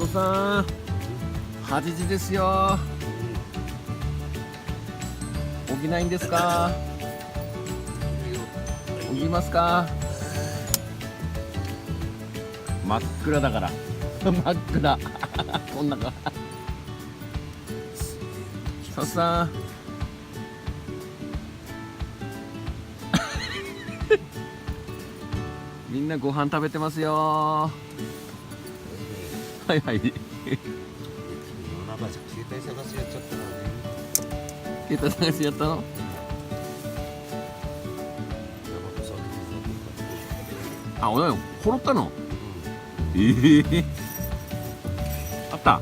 トさん、8時ですよ。起きないんですか？起きますか？真っ暗だから真っ暗こんなかトさんみんなご飯食べてますよ。はいはい。夜中じゃ携帯探しやっちゃったからね。携帯探しやったの？あ、おい、ほろったの？あった。